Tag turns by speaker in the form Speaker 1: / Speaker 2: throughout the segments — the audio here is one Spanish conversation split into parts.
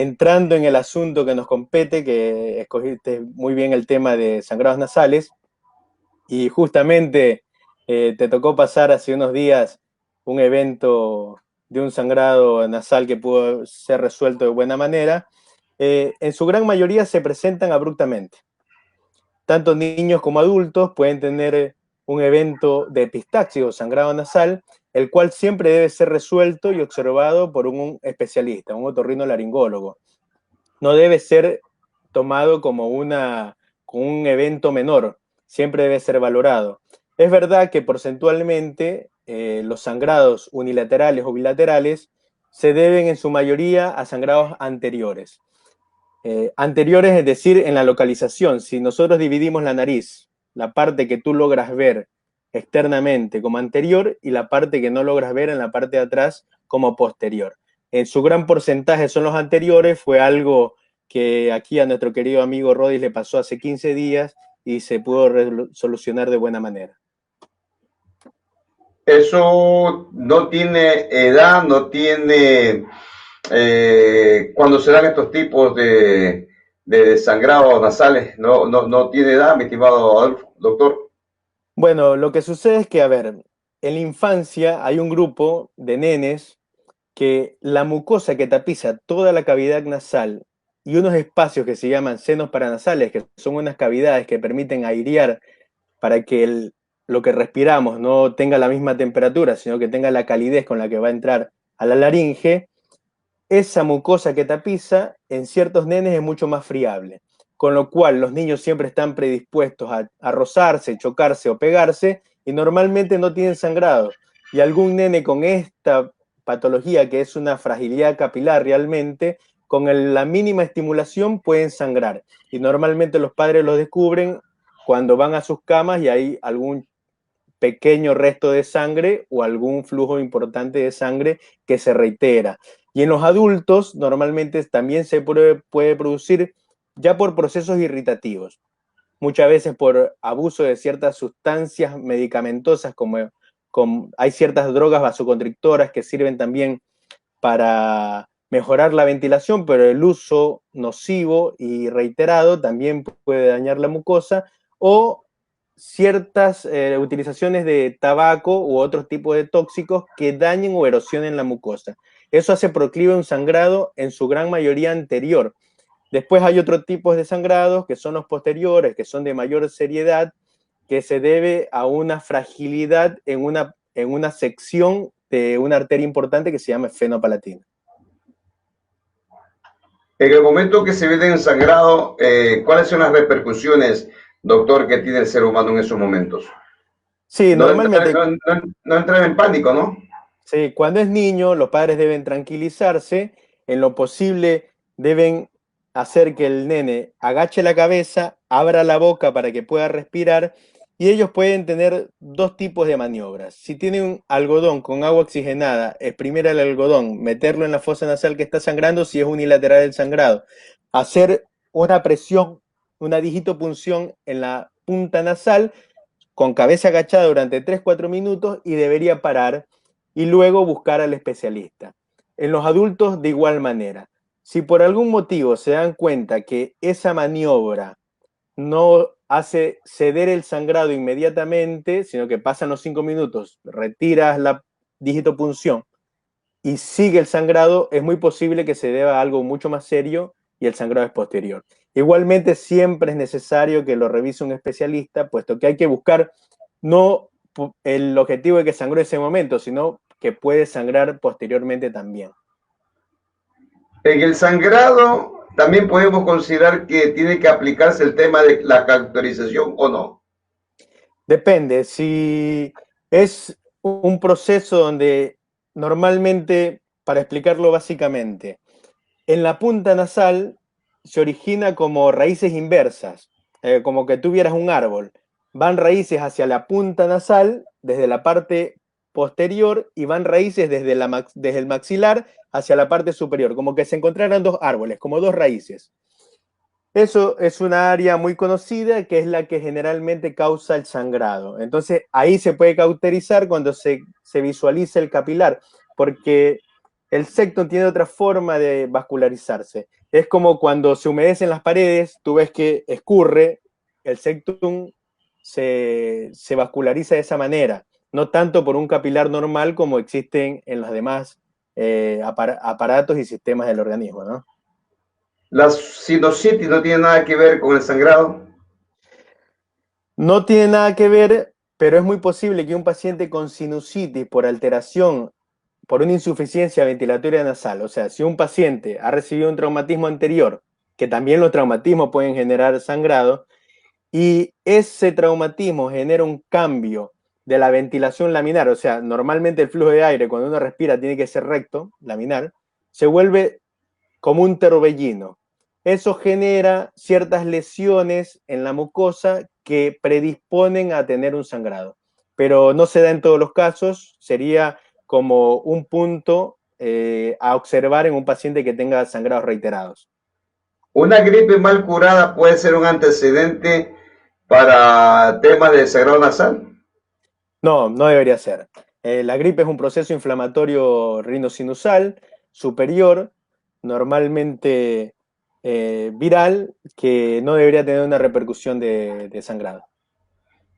Speaker 1: entrando en el asunto que nos compete, que escogiste muy bien el tema de sangrados nasales, y justamente te tocó pasar hace unos días un evento de un sangrado nasal que pudo ser resuelto de buena manera. En su gran mayoría se presentan abruptamente. Tanto niños como adultos pueden tener un evento de epistaxis o sangrado nasal, el cual siempre debe ser resuelto y observado por un especialista, un otorrinolaringólogo. No debe ser tomado como un evento menor, siempre debe ser valorado. Es verdad que porcentualmente los sangrados unilaterales o bilaterales se deben en su mayoría a sangrados anteriores. Anteriores, es decir, en la localización. Si nosotros dividimos la nariz, la parte que tú logras ver externamente como anterior y la parte que no logras ver en la parte de atrás como posterior. En su gran porcentaje son los anteriores, fue algo que aquí a nuestro querido amigo Rodis le pasó hace 15 días y se pudo solucionar de buena manera.
Speaker 2: Eso no tiene edad, no tiene cuando se dan estos tipos de sangrados nasales, no tiene edad, mi estimado Adolfo, doctor.
Speaker 1: Bueno, lo que sucede es que, a ver, en la infancia hay un grupo de nenes que la mucosa que tapiza toda la cavidad nasal y unos espacios que se llaman senos paranasales, que son unas cavidades que permiten airear para que lo que respiramos no tenga la misma temperatura, sino que tenga la calidez con la que va a entrar a la laringe, esa mucosa que tapiza en ciertos nenes es mucho más friable, con lo cual los niños siempre están predispuestos a rozarse, chocarse o pegarse y normalmente no tienen sangrado. Y algún nene con esta patología, que es una fragilidad capilar realmente, con la mínima estimulación pueden sangrar. Y normalmente los padres lo descubren cuando van a sus camas y hay algún pequeño resto de sangre o algún flujo importante de sangre que se reitera. Y en los adultos normalmente también se puede producir ya por procesos irritativos, muchas veces por abuso de ciertas sustancias medicamentosas, como hay ciertas drogas vasoconstrictoras que sirven también para mejorar la ventilación, pero el uso nocivo y reiterado también puede dañar la mucosa, o ciertas utilizaciones de tabaco u otros tipos de tóxicos que dañen o erosionen la mucosa. Eso hace proclive un sangrado en su gran mayoría anterior. Después hay otros tipos de sangrados que son los posteriores, que son de mayor seriedad, que se debe a una fragilidad en una sección de una arteria importante que se llama fenopalatina.
Speaker 2: En el momento que se ve ensangrado, ¿cuáles son las repercusiones, doctor, que tiene el ser humano en esos momentos?
Speaker 1: Sí,
Speaker 2: No entrar,
Speaker 1: normalmente,
Speaker 2: no entrar en pánico, ¿no?
Speaker 1: sí, cuando es niño, los padres deben tranquilizarse, en lo posible deben hacer que el nene agache la cabeza, abra la boca para que pueda respirar, y ellos pueden tener dos tipos de maniobras. Si tienen un algodón con agua oxigenada, exprimir el algodón, meterlo en la fosa nasal que está sangrando, si es unilateral el sangrado, hacer una presión, una digitopunción en la punta nasal con cabeza agachada durante 3-4 minutos y debería parar y luego buscar al especialista. En los adultos de igual manera. Si por algún motivo se dan cuenta que esa maniobra no hace ceder el sangrado inmediatamente, sino que pasan los 5 minutos, retiras la digitopunción y sigue el sangrado, es muy posible que se deba a algo mucho más serio y el sangrado es posterior. Igualmente, siempre es necesario que lo revise un especialista, puesto que hay que buscar no el objetivo de que sangró en ese momento, sino que puede sangrar posteriormente también.
Speaker 2: En el sangrado también podemos considerar que tiene que aplicarse el tema de la cauterización o no.
Speaker 1: Depende, si es un proceso donde normalmente, para explicarlo básicamente, en la punta nasal se origina como raíces inversas, como que tuvieras un árbol. Van raíces hacia la punta nasal, desde la parte posterior, y van raíces desde el maxilar hacia la parte superior, como que se encontraran dos árboles, como dos raíces. Eso es una área muy conocida que es la que generalmente causa el sangrado. Entonces ahí se puede cauterizar cuando se visualiza el capilar, porque El septum tiene otra forma de vascularizarse. Es como cuando se humedecen las paredes, tú ves que escurre, el septum se vasculariza de esa manera, no tanto por un capilar normal como existen en los demás aparatos y sistemas del organismo, ¿no?
Speaker 2: La sinusitis no tiene nada que ver con el sangrado.
Speaker 1: No tiene nada que ver, pero es muy posible que un paciente con sinusitis por alteración, por una insuficiencia ventilatoria nasal, o sea, si un paciente ha recibido un traumatismo anterior, que también los traumatismos pueden generar sangrado, y ese traumatismo genera un cambio de la ventilación laminar, o sea, normalmente el flujo de aire cuando uno respira tiene que ser recto, laminar, se vuelve como un torbellino. Eso genera ciertas lesiones en la mucosa que predisponen a tener un sangrado, pero no se da en todos los casos, sería como un punto a observar en un paciente que tenga sangrados reiterados.
Speaker 2: Una gripe mal curada puede ser un antecedente para temas de sangrado nasal.
Speaker 1: No, no debería ser. La gripe es un proceso inflamatorio rinosinusal superior, normalmente viral, que no debería tener una repercusión de sangrado.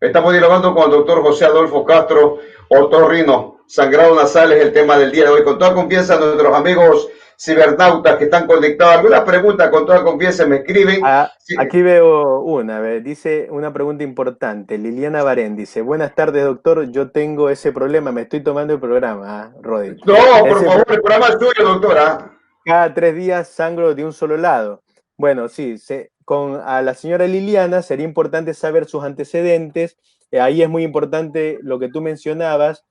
Speaker 2: Estamos dialogando con el doctor José Adolfo Castro, otorrino. Sangrado nasal es el tema del día de hoy. Con toda confianza, nuestros amigos cibernautas que están conectados. Alguna pregunta con toda confianza me escriben.
Speaker 1: Ah,
Speaker 2: Sí.
Speaker 1: aquí veo una, dice una pregunta importante. Liliana Barén dice, buenas tardes doctor, yo tengo ese problema, me estoy tomando el programa, Rodi.
Speaker 2: No, por
Speaker 1: Ese
Speaker 2: favor, el programa es tuyo, doctora.
Speaker 1: cada 3 días sangro de un solo lado. Bueno, sí, con a la señora Liliana sería importante saber sus antecedentes. Ahí es muy importante lo que tú mencionabas.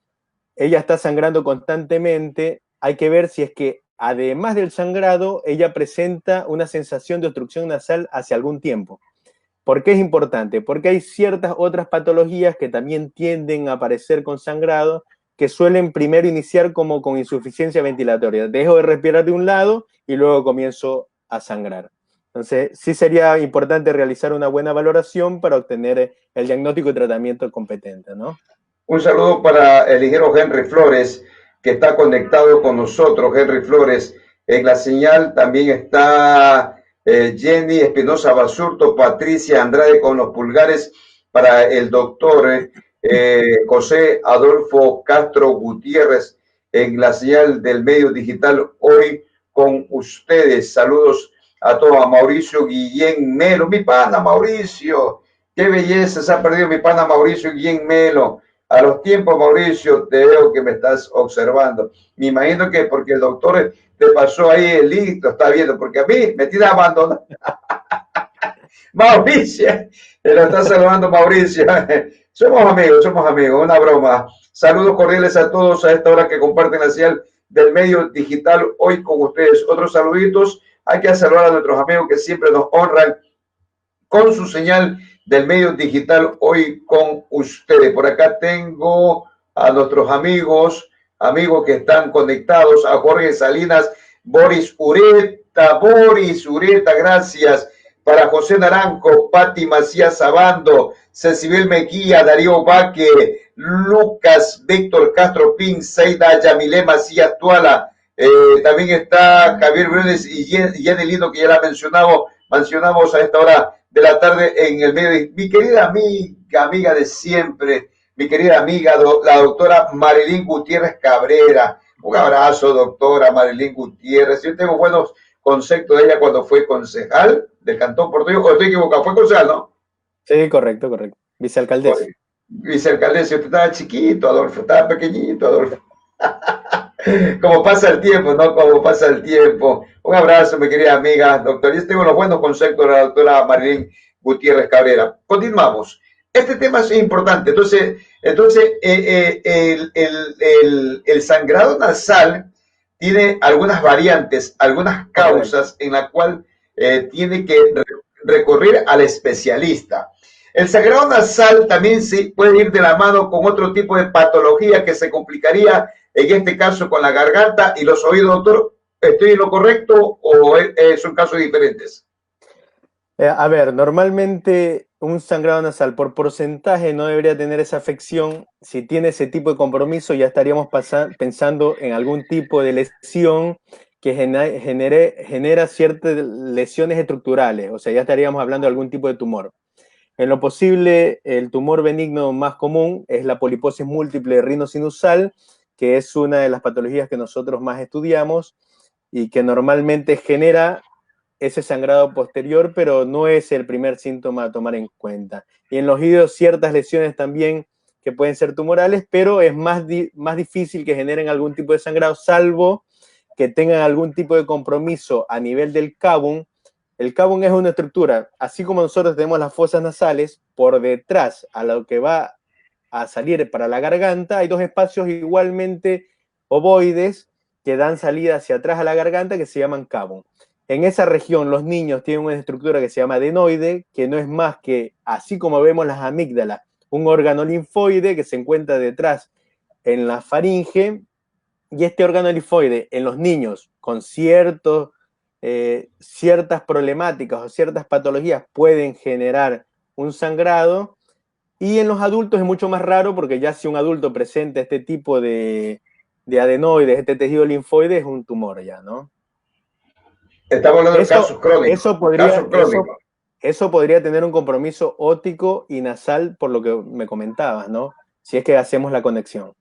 Speaker 1: Ella está sangrando constantemente. Hay que ver si es que, además del sangrado, ella presenta una sensación de obstrucción nasal hace algún tiempo. ¿Por qué es importante? Porque hay ciertas otras patologías que también tienden a aparecer con sangrado, que suelen primero iniciar como con insuficiencia ventilatoria. Dejo de respirar de un lado y luego comienzo a sangrar. Entonces, sí sería importante realizar una buena valoración para obtener el diagnóstico y tratamiento competente, ¿no?
Speaker 2: Un saludo para el ingeniero Henry Flores, que está conectado con nosotros. Henry Flores, en la señal también está Jenny Espinosa Basurto, Patricia Andrade con los pulgares para el doctor José Adolfo Castro Gutiérrez, en la señal del medio digital hoy con ustedes. Saludos a todos. A Mauricio Guillén Melo, mi pana Mauricio, qué belleza, se ha perdido mi pana Mauricio Guillén Melo. A los tiempos, Mauricio, te veo que me estás observando. Me imagino que porque el doctor te pasó ahí el link, lo está viendo, porque a mí me tiene abandonado. Mauricio, lo está saludando Mauricio. Somos amigos, una broma. Saludos cordiales a todos a esta hora que comparten la señal del medio digital hoy con ustedes. Otros saluditos. Hay que saludar a nuestros amigos que siempre nos honran con su señal del medio digital hoy con ustedes. Por acá tengo a nuestros amigos que están conectados, a Jorge Salinas, Boris Ureta, gracias. Para José Naranjo, Pati Macías Sabando, Cecibel Mejía, Darío Baque, Lucas, Víctor Castro Pin, Seida Yamilé Macías Tuala, también está Javier Briones y Jenny Lindo, que ya la mencionamos a esta hora de la tarde en el medio. Mi querida amiga de siempre, mi querida amiga, la doctora Marilyn Gutiérrez Cabrera. Un abrazo, doctora Marilyn Gutiérrez. Yo tengo buenos conceptos de ella cuando fue concejal del Cantón Porteño. ¿O estoy equivocado? Fue concejal, ¿no?
Speaker 1: Sí, correcto. Vicealcaldesa.
Speaker 2: Vicealcaldesa, usted estaba chiquito, Adolfo, estaba pequeñito, Adolfo. Como pasa el tiempo, ¿no? Como pasa el tiempo. Un abrazo, mi querida amiga, doctor. Yo tengo los buenos conceptos de la doctora Marilyn Gutiérrez Cabrera. Continuamos. Este tema es importante. Entonces el sangrado nasal tiene algunas variantes, algunas causas en la cual tiene que recurrir al especialista. El sangrado nasal también se puede ir de la mano con otro tipo de patología que se complicaría, en este caso con la garganta y los oídos, doctor. ¿Estoy en lo correcto o son casos diferentes?
Speaker 1: A ver, normalmente un sangrado nasal por porcentaje no debería tener esa afección. Si tiene ese tipo de compromiso, ya estaríamos pensando en algún tipo de lesión que genera ciertas lesiones estructurales. O sea, ya estaríamos hablando de algún tipo de tumor. En lo posible, el tumor benigno más común es la poliposis múltiple rinosinusal, que es una de las patologías que nosotros más estudiamos y que normalmente genera ese sangrado posterior, pero no es el primer síntoma a tomar en cuenta. Y en los oídos ciertas lesiones también que pueden ser tumorales, pero es más difícil que generen algún tipo de sangrado, salvo que tengan algún tipo de compromiso a nivel del cábum. El cábum es una estructura, así como nosotros tenemos las fosas nasales, por detrás a lo que va a salir para la garganta, hay dos espacios igualmente ovoides que dan salida hacia atrás a la garganta que se llaman cábum. En esa región los niños tienen una estructura que se llama adenoide, que no es más que, así como vemos las amígdalas, un órgano linfoide que se encuentra detrás en la faringe, y este órgano linfoide en los niños con ciertas problemáticas o ciertas patologías pueden generar un sangrado, y en los adultos es mucho más raro porque ya si un adulto presenta este tipo de adenoides, este tejido linfoide, es un tumor ya, ¿no?
Speaker 2: Estamos hablando de
Speaker 1: Eso,
Speaker 2: casos crónicos,
Speaker 1: eso podría,
Speaker 2: casos
Speaker 1: eso,
Speaker 2: crónicos.
Speaker 1: eso podría tener un compromiso óptico y nasal por lo que me comentabas, ¿no? Si es que hacemos la conexión.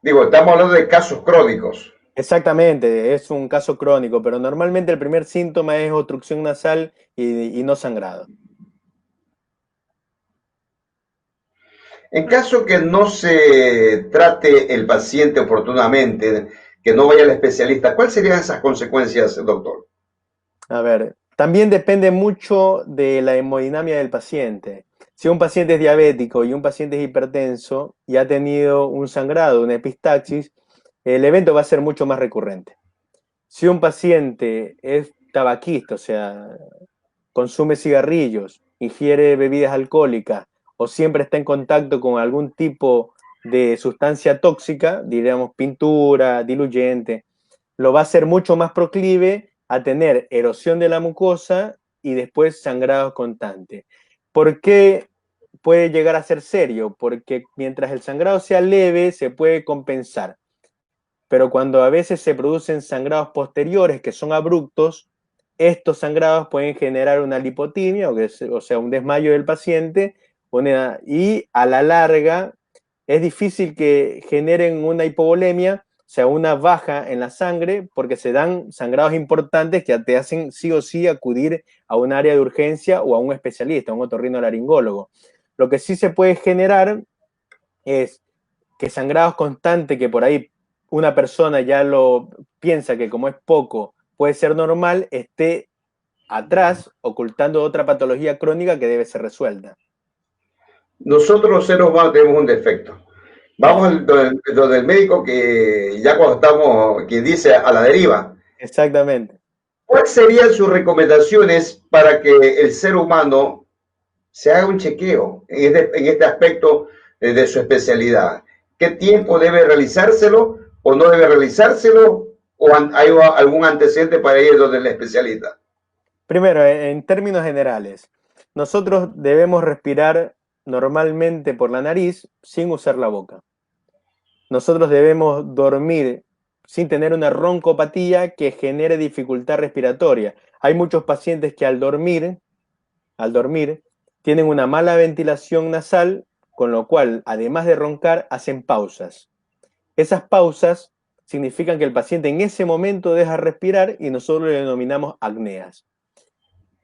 Speaker 2: Digo, estamos hablando de casos crónicos.
Speaker 1: Exactamente, es un caso crónico, pero normalmente el primer síntoma es obstrucción nasal y no sangrado.
Speaker 2: En caso que no se trate el paciente oportunamente, que no vaya al especialista, ¿cuáles serían esas consecuencias, doctor?
Speaker 1: A ver, también depende mucho de la hemodinamia del paciente. Si un paciente es diabético y un paciente es hipertenso y ha tenido un sangrado, una epistaxis, el evento va a ser mucho más recurrente. Si un paciente es tabaquista, o sea, consume cigarrillos, ingiere bebidas alcohólicas o siempre está en contacto con algún tipo de sustancia tóxica, diríamos pintura, diluyente, lo va a hacer mucho más proclive a tener erosión de la mucosa y después sangrados constantes. ¿Por qué puede llegar a ser serio? Porque mientras el sangrado sea leve, se puede compensar. Pero cuando a veces se producen sangrados posteriores que son abruptos, estos sangrados pueden generar una lipotimia, o sea, un desmayo del paciente, y a la larga es difícil que generen una hipovolemia, o sea, una baja en la sangre, porque se dan sangrados importantes que te hacen sí o sí acudir a un área de urgencia o a un especialista, a un otorrinolaringólogo. Lo que sí se puede generar es que sangrados constantes, que por ahí una persona ya lo piensa que como es poco puede ser normal, esté atrás ocultando otra patología crónica que debe ser resuelta.
Speaker 2: Nosotros los seres humanos tenemos un defecto. Vamos
Speaker 1: Sí,
Speaker 2: al donde el médico que ya cuando estamos, quien dice a la deriva,
Speaker 1: exactamente.
Speaker 2: ¿cuáles serían sus recomendaciones para que el ser humano se haga un chequeo en este aspecto de su especialidad? ¿Qué tiempo debe realizárselo o no debe realizárselo? ¿O hay algún antecedente para ir donde el especialista?
Speaker 1: Primero, en términos generales, nosotros debemos respirar normalmente por la nariz sin usar la boca. Nosotros debemos dormir sin tener una roncopatía que genere dificultad respiratoria. Hay muchos pacientes que al dormir, tienen una mala ventilación nasal, con lo cual, además de roncar, hacen pausas. Esas pausas significan que el paciente en ese momento deja respirar y nosotros le denominamos apneas.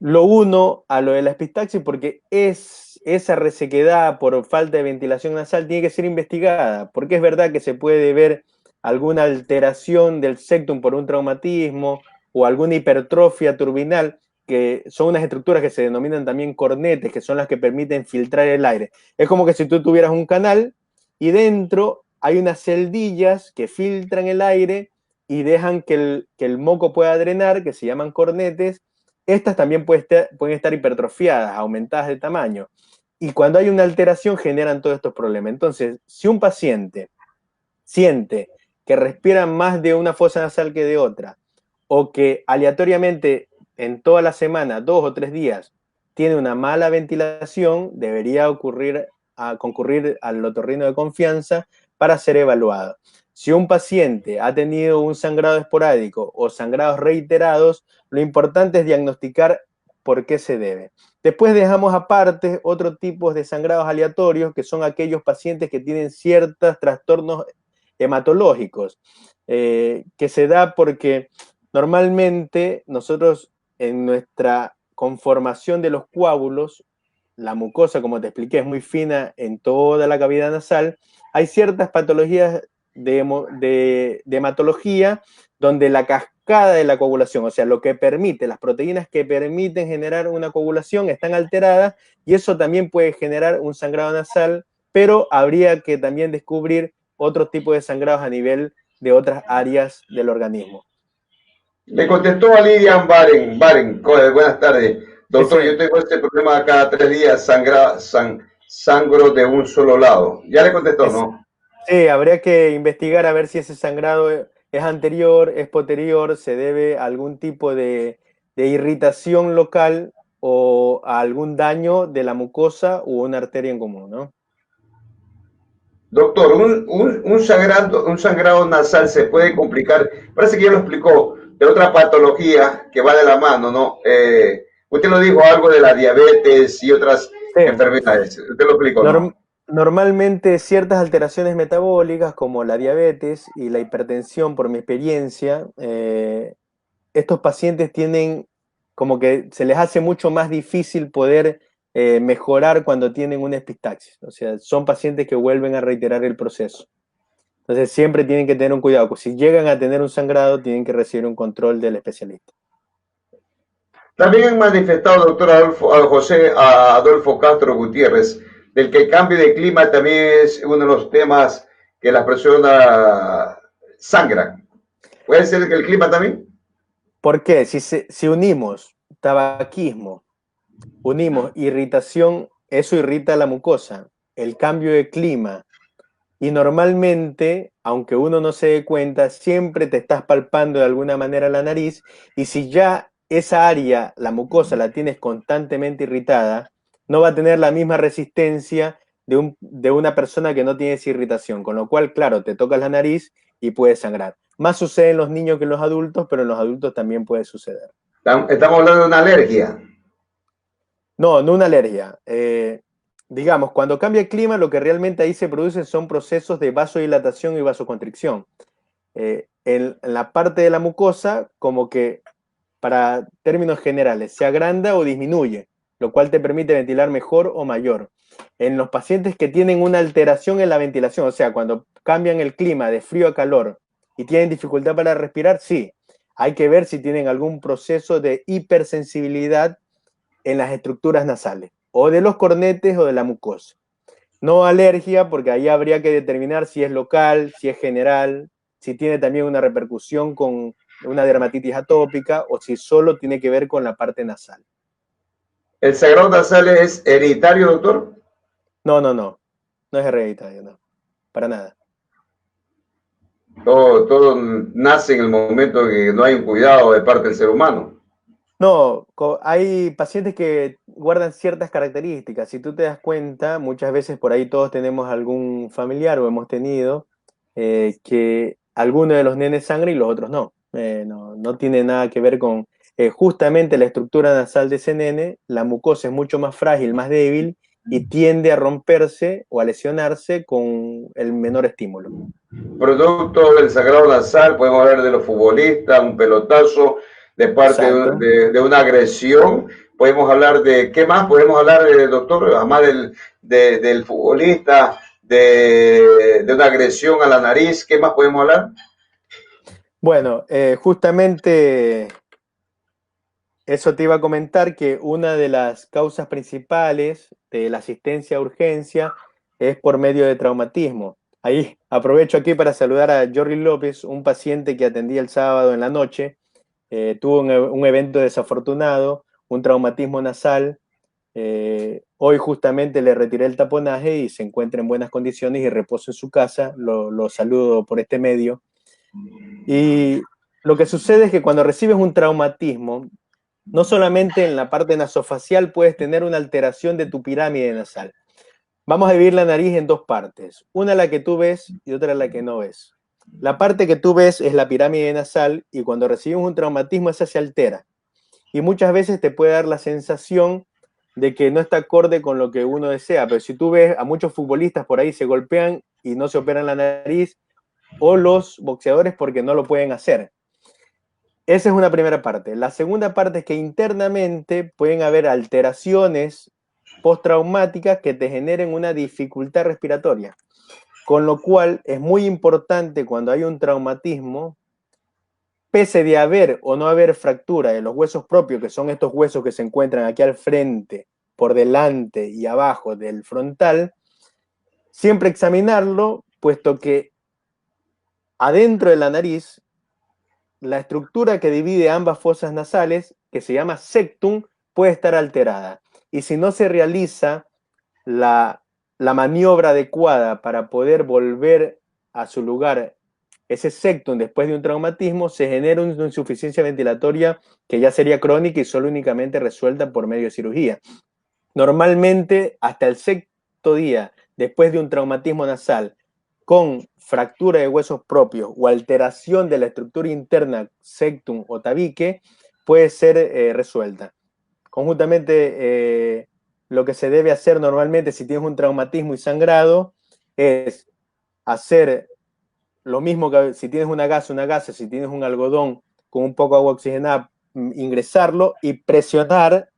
Speaker 1: Lo uno a lo de la epistaxis porque esa resequedad por falta de ventilación nasal tiene que ser investigada, porque es verdad que se puede ver alguna alteración del septum por un traumatismo o alguna hipertrofia turbinal, que son unas estructuras que se denominan también cornetes, que son las que permiten filtrar el aire. Es como que si tú tuvieras un canal y dentro hay unas celdillas que filtran el aire y dejan que el moco pueda drenar, que se llaman cornetes. Estas también pueden estar hipertrofiadas, aumentadas de tamaño. Y cuando hay una alteración generan todos estos problemas. Entonces, si un paciente siente que respira más de una fosa nasal que de otra, o que aleatoriamente en toda la semana, 2 o 3 días, tiene una mala ventilación, debería concurrir al otorrino de confianza para ser evaluado. Si un paciente ha tenido un sangrado esporádico o sangrados reiterados, lo importante es diagnosticar por qué se debe. Después dejamos aparte otros tipos de sangrados aleatorios, que son aquellos pacientes que tienen ciertos trastornos hematológicos, que se da porque normalmente nosotros en nuestra conformación de los coágulos, la mucosa, como te expliqué, es muy fina en toda la cavidad nasal, hay ciertas patologías de hematología donde la cascada de la coagulación, o sea, lo que permite, las proteínas que permiten generar una coagulación están alteradas y eso también puede generar un sangrado nasal, pero habría que también descubrir otro tipo de sangrados a nivel de otras áreas del organismo.
Speaker 2: Le contestó a Lidian Baren, buenas tardes.
Speaker 1: Sí,
Speaker 2: Doctor, yo
Speaker 1: sí.
Speaker 2: tengo este problema cada 3 días, sangro de un solo lado. Ya le contestó,
Speaker 1: Es,
Speaker 2: ¿no?
Speaker 1: sí, habría que investigar a ver si ese sangrado es anterior, es posterior, se debe a algún tipo de irritación local o a algún daño de la mucosa u una arteria en común, ¿no?
Speaker 2: Doctor, un sangrado nasal se puede complicar, parece que ya lo explicó, de otra patología que va de la mano, ¿no? Usted lo dijo algo de la diabetes y otras
Speaker 1: Sí.
Speaker 2: enfermedades. Usted lo explicó,
Speaker 1: Norm-
Speaker 2: ¿no?
Speaker 1: Normalmente ciertas alteraciones metabólicas como la diabetes y la hipertensión, por mi experiencia, estos pacientes tienen como que se les hace mucho más difícil poder mejorar cuando tienen una epistaxis. O sea, son pacientes que vuelven a reiterar el proceso. Entonces siempre tienen que tener un cuidado. Si llegan a tener un sangrado, tienen que recibir un control del especialista.
Speaker 2: También han manifestado, doctor Adolfo Castro Gutiérrez, del que el cambio de clima también es uno de los temas que las personas sangran. ¿Puede ser que el clima también?
Speaker 1: ¿Por qué? Si unimos tabaquismo, unimos irritación, eso irrita la mucosa, el cambio de clima, y normalmente, aunque uno no se dé cuenta, siempre te estás palpando de alguna manera la nariz, y si ya esa área, la mucosa, la tienes constantemente irritada, no va a tener la misma resistencia de una persona que no tiene esa irritación, con lo cual, claro, te tocas la nariz y puede sangrar. Más sucede en los niños que en los adultos, pero en los adultos también puede suceder.
Speaker 2: Estamos hablando de una alergia.
Speaker 1: No, no una alergia. Digamos, cuando cambia el clima, lo que realmente ahí se producen son procesos de vasodilatación y vasoconstricción. En la parte de la mucosa, como que para términos generales, se agranda o disminuye, lo cual te permite ventilar mejor o mayor. En los pacientes que tienen una alteración en la ventilación, o sea, cuando cambian el clima de frío a calor y tienen dificultad para respirar, sí, hay que ver si tienen algún proceso de hipersensibilidad en las estructuras nasales, o de los cornetes o de la mucosa. No alergia, porque ahí habría que determinar si es local, si es general, si tiene también una repercusión con una dermatitis atópica o si solo tiene que ver con la parte nasal.
Speaker 2: ¿El sangrado nasal es hereditario, doctor?
Speaker 1: No, no, no, no es hereditario, no, para nada.
Speaker 2: Todo nace en el momento que no hay un cuidado de parte del ser humano.
Speaker 1: No, hay pacientes que guardan ciertas características. Si tú te das cuenta, muchas veces por ahí todos tenemos algún familiar o hemos tenido que algunos de los nenes sangran y los otros no. No tiene nada que ver con justamente la estructura nasal de ese nene. La mucosa es mucho más frágil, más débil y tiende a romperse o a lesionarse con el menor estímulo.
Speaker 2: Producto del sangrado nasal, podemos hablar de los futbolistas, un pelotazo de parte
Speaker 1: Exacto.
Speaker 2: de una agresión. Podemos hablar de, ¿qué más podemos hablar, doctor? Además del futbolista, de una agresión a la nariz, ¿qué más podemos hablar?
Speaker 1: Bueno, justamente eso te iba a comentar que una de las causas principales de la asistencia a urgencia es por medio de traumatismo. Ahí aprovecho aquí para saludar a Jordi López, un paciente que atendí el sábado en la noche. Tuvo un evento desafortunado, un traumatismo nasal. Hoy justamente le retiré el taponaje y se encuentra en buenas condiciones y reposa en su casa. Lo saludo por este medio. Y lo que sucede es que cuando recibes un traumatismo, No solamente en la parte nasofacial puedes tener una alteración de tu pirámide nasal. Vamos a dividir la nariz en dos partes, una la que tú ves y otra la que no ves. La parte que tú ves es la pirámide nasal y cuando recibimos un traumatismo esa se altera y muchas veces te puede dar la sensación de que no está acorde con lo que uno desea, pero si tú ves a muchos futbolistas por ahí se golpean y no se operan la nariz o los boxeadores porque no lo pueden hacer. Esa es una primera parte. La segunda parte es que internamente pueden haber alteraciones postraumáticas que te generen una dificultad respiratoria. Con lo cual es muy importante cuando hay un traumatismo, pese de haber o no haber fractura de los huesos propios, que son estos huesos que se encuentran aquí al frente, por delante y abajo del frontal, siempre examinarlo, puesto que adentro de la nariz la estructura que divide ambas fosas nasales, que se llama septum, puede estar alterada. Y si no se realiza la maniobra adecuada para poder volver a su lugar ese septum después de un traumatismo, se genera una insuficiencia ventilatoria que ya sería crónica y solo únicamente resuelta por medio de cirugía. Normalmente, hasta el sexto día después de un traumatismo nasal con fractura de huesos propios o alteración de la estructura interna, septum o tabique, puede ser resuelta. Conjuntamente, lo que se debe hacer normalmente si tienes un traumatismo y sangrado es hacer lo mismo que si tienes una gasa, si tienes un algodón con un poco de agua oxigenada, ingresarlo y presionar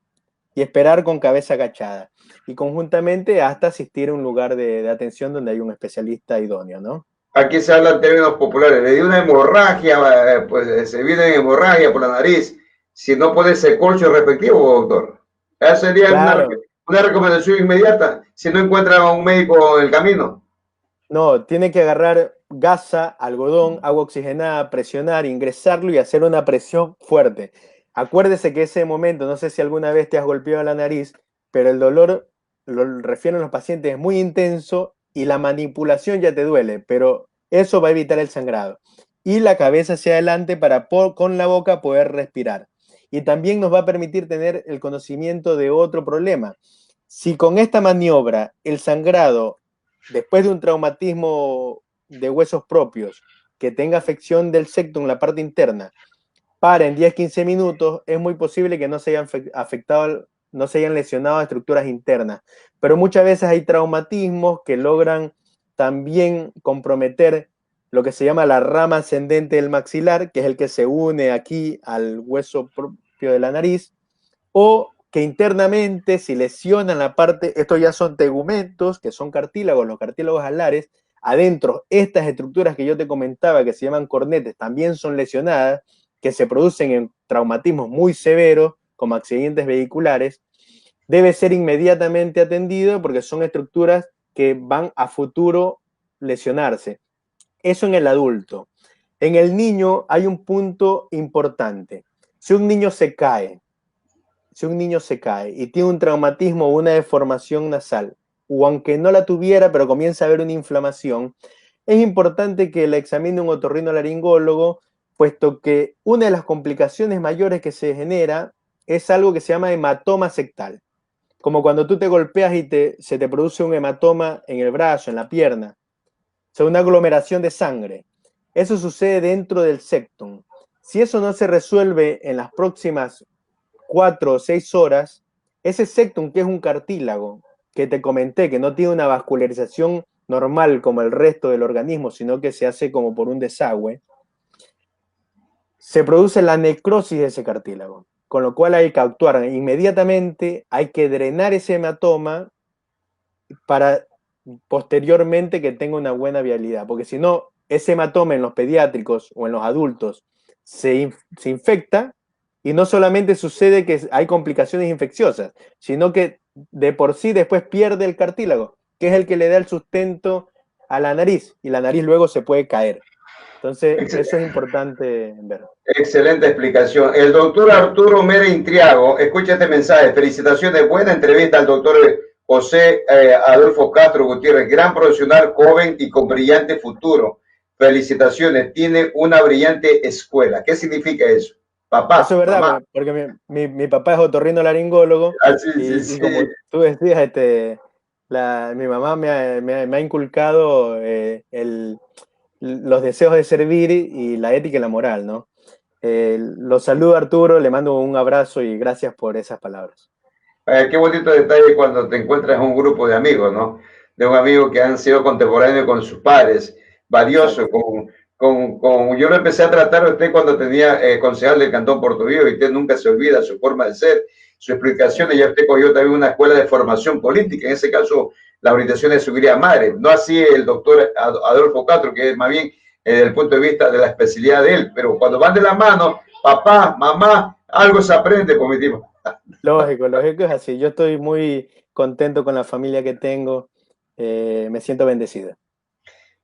Speaker 1: y esperar con cabeza agachada. Y conjuntamente hasta asistir a un lugar de atención donde hay un especialista idóneo, ¿no?
Speaker 2: Aquí se habla en términos populares, le dio una hemorragia, pues se viene hemorragia por la nariz, si no pone ese corcho respectivo, doctor. Esa sería
Speaker 1: Claro,
Speaker 2: una recomendación inmediata, si no encuentra a un médico en el camino.
Speaker 1: no, tiene que agarrar gasa, algodón, agua oxigenada, presionar, ingresarlo y hacer una presión fuerte. Acuérdese que ese momento, no sé si alguna vez te has golpeado la nariz, pero el dolor, lo refieren los pacientes, es muy intenso y la manipulación ya te duele, pero eso va a evitar el sangrado. Y la cabeza hacia adelante para con la boca poder respirar. Y también nos va a permitir tener el conocimiento de otro problema. Si con esta maniobra el sangrado después de un traumatismo de huesos propios que tenga afección del septum en la parte interna, para en 10-15 minutos, es muy posible que no se hayan afectado, no se hayan lesionado estructuras internas. Pero muchas veces hay traumatismos que logran también comprometer lo que se llama la rama ascendente del maxilar, que es el que se une aquí al hueso propio de la nariz, o que internamente si lesionan la parte, estos ya son tegumentos, que son cartílagos, los cartílagos alares, adentro estas estructuras que yo te comentaba que se llaman cornetes también son lesionadas, que se producen en traumatismos muy severos, como accidentes vehiculares, debe ser inmediatamente atendido porque son estructuras que van a futuro lesionarse. Eso en el adulto. En el niño hay un punto importante. Si un niño se cae, si un niño se cae y tiene un traumatismo o una deformación nasal, o aunque no la tuviera, pero comienza a haber una inflamación, es importante que la examine un otorrinolaringólogo, puesto que una de las complicaciones mayores que se genera es algo que se llama hematoma sectal. Como cuando tú te golpeas y se te produce un hematoma en el brazo, en la pierna, o sea, una aglomeración de sangre. Eso sucede dentro del septum. Si eso no se resuelve en las próximas 4 o 6 horas, ese septum, que es un cartílago, que te comenté, que no tiene una vascularización normal como el resto del organismo, sino que se hace como por un desagüe, se produce la necrosis de ese cartílago, con lo cual hay que actuar inmediatamente, hay que drenar ese hematoma para posteriormente que tenga una buena viabilidad, porque si no, ese hematoma en los pediátricos o en los adultos se infecta y no solamente sucede que hay complicaciones infecciosas, sino que de por sí después pierde el cartílago, que es el que le da el sustento a la nariz y la nariz luego se puede caer. Entonces, eso es importante ver.
Speaker 2: Excelente explicación. El doctor Arturo Mera Intriago, escucha este mensaje. Felicitaciones, buena entrevista al doctor José Adolfo Castro Gutiérrez, gran profesional, joven y con brillante futuro. Felicitaciones, tiene una brillante escuela. ¿Qué significa eso?
Speaker 1: Eso es
Speaker 2: papá,
Speaker 1: verdad,
Speaker 2: mamá.
Speaker 1: porque mi papá es otorrinolaringólogo
Speaker 2: Ah, sí, sí,
Speaker 1: y como
Speaker 2: sí.
Speaker 1: tú decías, mi mamá me ha inculcado los deseos de servir y la ética y la moral, ¿no? Lo saludo Arturo, le mando un abrazo y gracias por esas palabras.
Speaker 2: Qué bonito detalle cuando te encuentras en un grupo de amigos, ¿no? De un amigo que han sido contemporáneos con sus pares, valioso,
Speaker 1: Exacto.
Speaker 2: yo lo empecé a tratar a usted cuando tenía concejal del Cantón Portoviejo y usted nunca se olvida su forma de ser, su explicación, y ya usted cogió también una escuela de formación política, en ese caso la orientación de su querida madre, no así el doctor Adolfo Castro, que es más bien desde el punto de vista de la especialidad de él, pero cuando van de la mano, papá, mamá, algo se aprende, por mi tipo.
Speaker 1: Lógico, lógico es así. Yo estoy muy contento con la familia que tengo, me siento bendecido.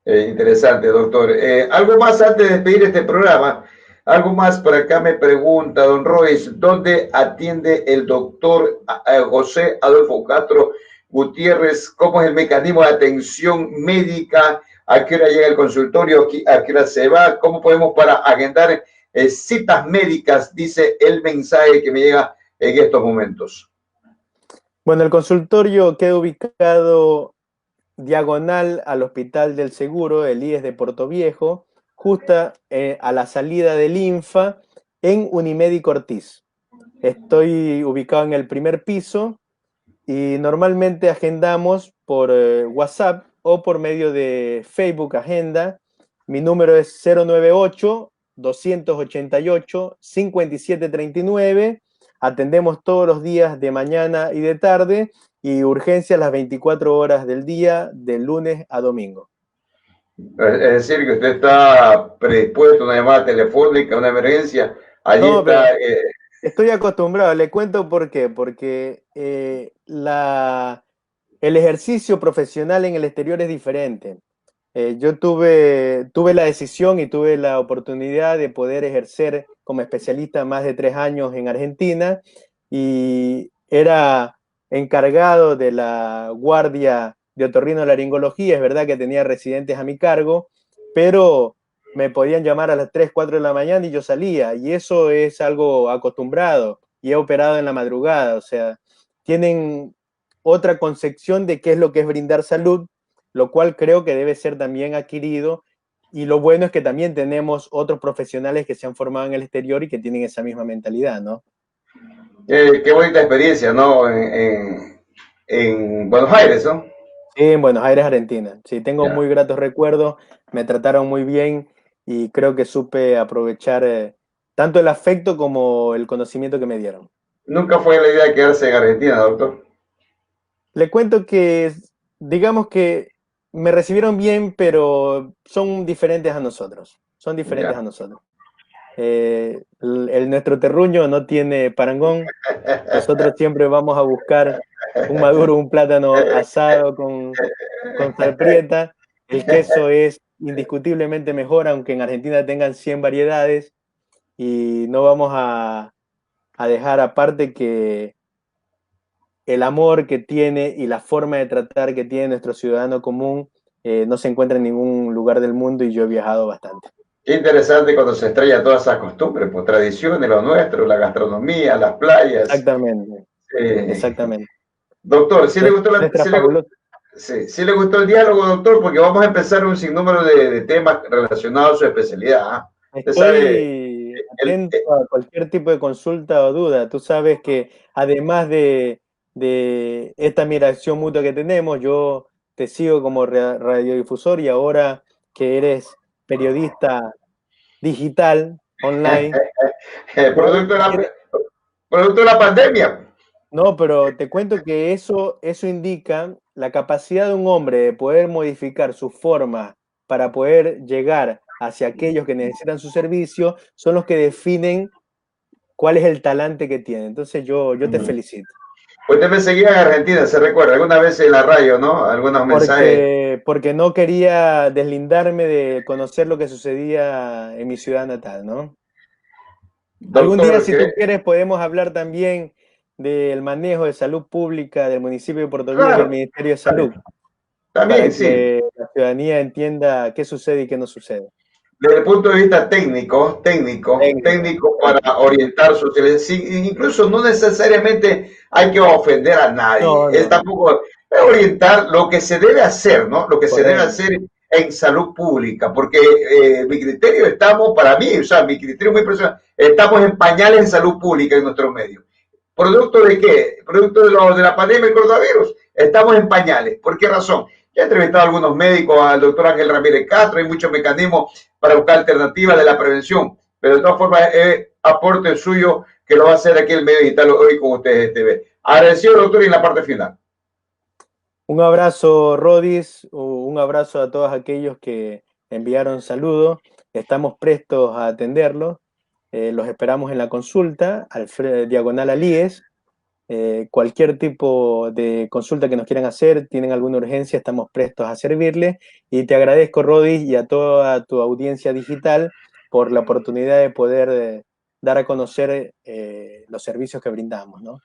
Speaker 2: Interesante, doctor. Algo más antes de despedir este programa. Algo más por acá me pregunta, don Royce, ¿dónde atiende el doctor José Adolfo Castro Gutiérrez? ¿Cómo es el mecanismo de atención médica? ¿A qué hora llega el consultorio? ¿A qué hora se va? ¿Cómo podemos para agendar citas médicas? Dice el mensaje que me llega en estos momentos.
Speaker 1: Bueno, el consultorio queda ubicado diagonal al Hospital del Seguro, el IES de Portoviejo, justa a la salida del INFA en Unimédico Ortiz. Estoy ubicado en el primer piso y normalmente agendamos por WhatsApp o por medio de Facebook Agenda. Mi número es 098-288-5739. Atendemos todos los días de mañana y de tarde y urgencias las 24 horas del día, de lunes a domingo.
Speaker 2: Es decir, que usted está predispuesto a una llamada telefónica, una emergencia. Allí
Speaker 1: No, pero
Speaker 2: está.
Speaker 1: estoy acostumbrado, le cuento por qué, porque el ejercicio profesional en el exterior es diferente. Yo tuve la decisión y tuve la oportunidad de poder ejercer como especialista más de 3 años en Argentina y era encargado de la guardia de otorrinolaringología. Es verdad que tenía residentes a mi cargo, pero me podían llamar a las 3, 4 de la mañana y yo salía, y eso es algo acostumbrado, y he operado en la madrugada, o sea, tienen otra concepción de qué es lo que es brindar salud, lo cual creo que debe ser también adquirido, y lo bueno es que también tenemos otros profesionales que se han formado en el exterior y que tienen esa misma mentalidad, ¿no?
Speaker 2: Qué bonita experiencia, ¿no? En Buenos Aires, ¿no?
Speaker 1: Sí, en Buenos Aires, Argentina. Sí, tengo
Speaker 2: Ya.
Speaker 1: muy gratos recuerdos, me trataron muy bien y creo que supe aprovechar tanto el afecto como el conocimiento que me dieron.
Speaker 2: Nunca fue la idea de quedarse en Argentina, doctor.
Speaker 1: Le cuento que, digamos que me recibieron bien, pero son diferentes a nosotros. Son diferentes
Speaker 2: Ya.
Speaker 1: a nosotros. Nuestro terruño no tiene parangón. Nosotros siempre vamos a buscar un maduro, un plátano asado con sal prieta. El queso es indiscutiblemente mejor, aunque en Argentina tengan 100 variedades. Y no vamos a dejar aparte que el amor que tiene y la forma de tratar que tiene nuestro ciudadano común no se encuentra en ningún lugar del mundo y yo he viajado bastante.
Speaker 2: Qué interesante cuando se estrella todas esas costumbres, pues tradiciones, lo nuestro, la gastronomía, las playas.
Speaker 1: Exactamente,
Speaker 2: Eh,
Speaker 1: exactamente.
Speaker 2: doctor, ¿sí le gustó
Speaker 1: Nuestra fabulosa.
Speaker 2: sí, sí le gustó el diálogo, doctor? Porque vamos a empezar un sinnúmero de temas relacionados a su especialidad. ¿Ah? Usted sabe,
Speaker 1: Estoy
Speaker 2: el,
Speaker 1: atento a cualquier tipo de consulta o duda. Tú sabes que además de esta admiración mutua que tenemos, yo te sigo como radiodifusor y ahora que eres periodista digital, online,
Speaker 2: producto, de la,
Speaker 1: quiero,
Speaker 2: producto de la pandemia.
Speaker 1: no, pero te cuento que eso indica la capacidad de un hombre de poder modificar su forma para poder llegar hacia aquellos que necesitan su servicio, son los que definen cuál es el talante que tiene. Entonces yo te felicito.
Speaker 2: Usted me seguía en Argentina, se recuerda, alguna vez en la radio, ¿no? Algunos mensajes.
Speaker 1: Porque no quería deslindarme de conocer lo que sucedía en mi ciudad natal, ¿no? Algún día,
Speaker 2: Doctor,
Speaker 1: si tú quieres, podemos hablar también del manejo de salud pública del municipio de Puerto Viejo y el
Speaker 2: claro,
Speaker 1: Ministerio de Salud,
Speaker 2: también
Speaker 1: para
Speaker 2: sí.
Speaker 1: que la ciudadanía entienda qué sucede y qué no sucede.
Speaker 2: desde el punto de vista
Speaker 1: Técnico,
Speaker 2: técnico
Speaker 1: exacto.
Speaker 2: para orientar sociales. Sí, incluso no necesariamente hay que ofender a nadie,
Speaker 1: No,
Speaker 2: es
Speaker 1: no,
Speaker 2: tampoco es orientar lo que se debe hacer, ¿no? Lo que se debe
Speaker 1: correcto.
Speaker 2: hacer en salud pública, porque mi criterio estamos, para mí, o sea, mi criterio muy personal, estamos en pañales en salud pública en nuestros medios. ¿Producto de qué? Producto de la pandemia del coronavirus. Estamos en pañales. ¿Por qué razón? Ya he entrevistado a algunos médicos, al doctor Ángel Ramírez Castro, hay muchos mecanismos para buscar alternativas de la prevención, pero de todas formas es aporte suyo que lo va a hacer aquí el medio digital hoy con ustedes TV. Agradecido, doctor, y en la parte final.
Speaker 1: Un abrazo, Rodis, un abrazo a todos aquellos que enviaron saludos. Estamos prestos a atenderlos. Los esperamos en la consulta, diagonal Alíes. Cualquier tipo de consulta que nos quieran hacer, tienen alguna urgencia, estamos prestos a servirles. Y te agradezco, Rodis, y a toda tu audiencia digital por la oportunidad de poder dar a conocer los servicios que brindamos, ¿no?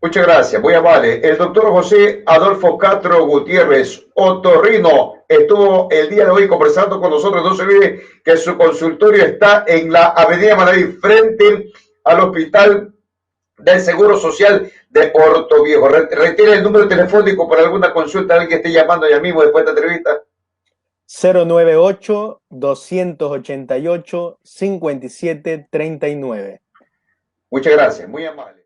Speaker 2: Muchas gracias, muy amable. El doctor José Adolfo Castro Gutiérrez, otorrino, estuvo el día de hoy conversando con nosotros. No se olvide que su consultorio está en la Avenida Manaví, frente al Hospital del Seguro Social de Puerto Viejo. Retire el número telefónico para alguna consulta, alguien que esté llamando ya mismo después de esta entrevista.
Speaker 1: 098-288-5739.
Speaker 2: Muchas gracias, muy amable.